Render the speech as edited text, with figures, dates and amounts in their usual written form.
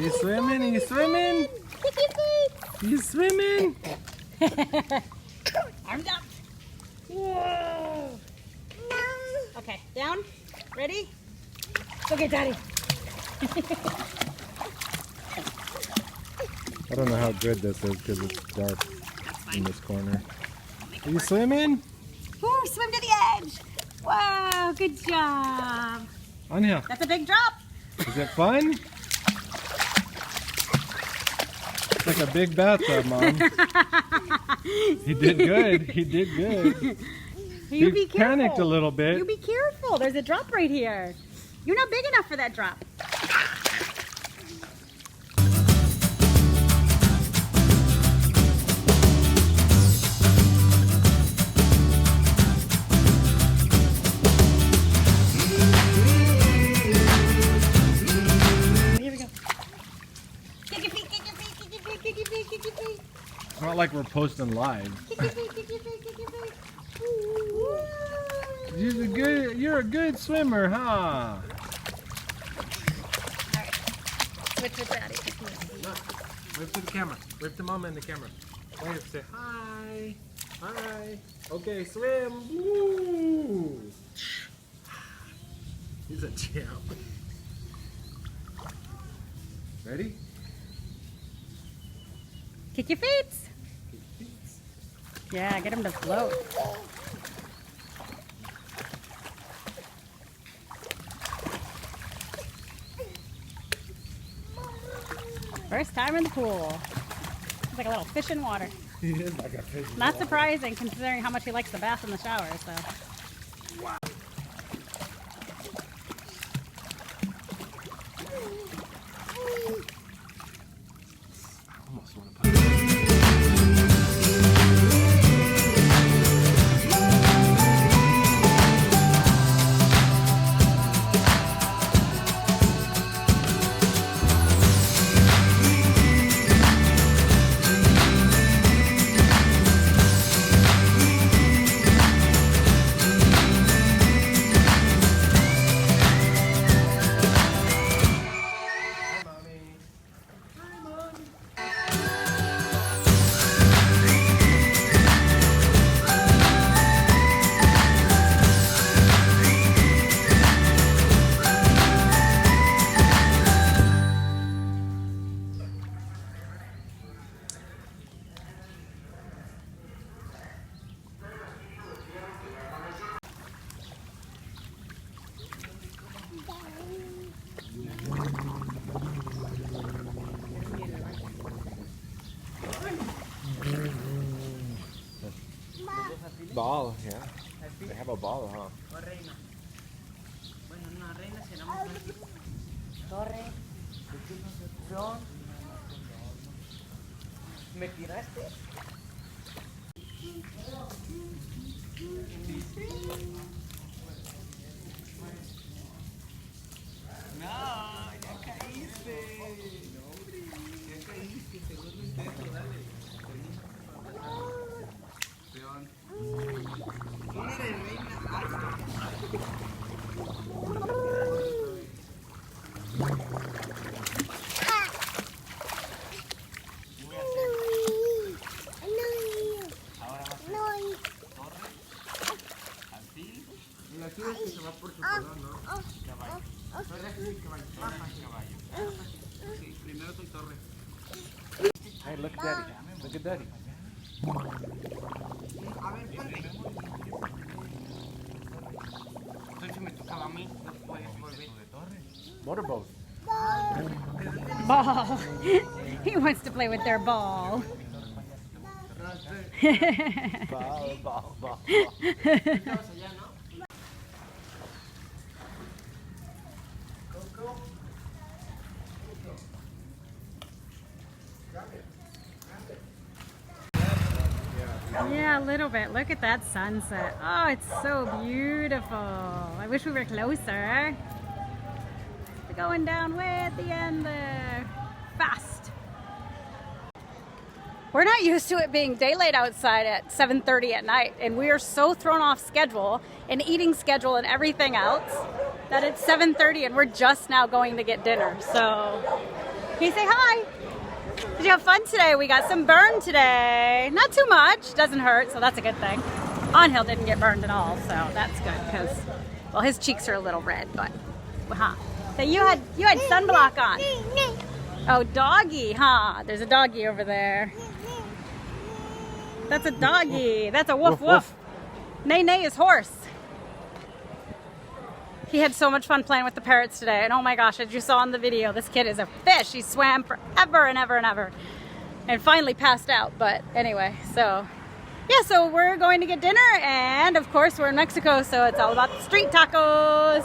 you swimming? Are you swimming? Are you swimming? Arms up. Whoa. Okay, down. Ready? Go get Daddy. I don't know how good this is because it's dark in this corner. Are you swimming? Ooh, swim to the edge. Whoa, good job. Anya, That's a big drop. is it fun? It's like a big bathtub, Mom. He did good. He did good. You be careful. Panicked a little bit. You be careful. There's a drop right here. You're not big enough for that drop. Here we go. Kick your feet, kick your feet, kick your feet, kick your feet, kick your feet. It's not like we're posting live. Kick your feet, kick your feet, kick your feet. You're a good swimmer, huh? Alright. Switch with Daddy. Wave to the camera. Wave to Mama and the camera. Wave, say hi. Hi. Okay, swim. Woo. He's a champ. Ready? Kick your feet. Yeah, get him to float. First time in the pool. It's like a little fish in water. He is like a fish. Not surprising considering how much he likes to bath in the shower, so. Almost want to put ball, yeah. They have a ball, huh? Torre, ¿me tiraste? No, ya caíste. No, hombre, ya caíste. Segundo intento, dale. Peón. Una de reina. Aquí ves que se va por su color, ¿no? Caballo. Torre es caballo. Caballo. Sí, primero soy Torre. Hey, look at Daddy. Look at Daddy. A ver, ponte. Entonces me tocaba a mí, no puedes volver. Motorboat. Ball. He wants to play with their ball. Ball. Estabas allá, ¿no? Yeah, a little bit. Look at that sunset. Oh, it's so beautiful. I wish we were closer. We're going down way at the end there. Fast. We're not used to it being daylight outside at 7:30 at night, and we are so thrown off schedule and eating schedule and everything else that it's 7:30 and we're just now going to get dinner. So Can you say hi? Did you have fun today? We got some burn today. Not too much. Doesn't hurt, so that's a good thing. Onhill didn't get burned at all, so that's good because, well, his cheeks are a little red, but, So you had sunblock on. Oh, doggy, huh? There's a doggy over there. That's a doggy. That's a woof woof. Nay Nay is horse. He had so much fun playing with the parrots today, and oh my gosh, as you saw in the video, this kid is a fish. He swam forever and ever and ever, and finally passed out. But anyway, so yeah, so we're going to get dinner, and of course we're in Mexico, so it's all about the street tacos.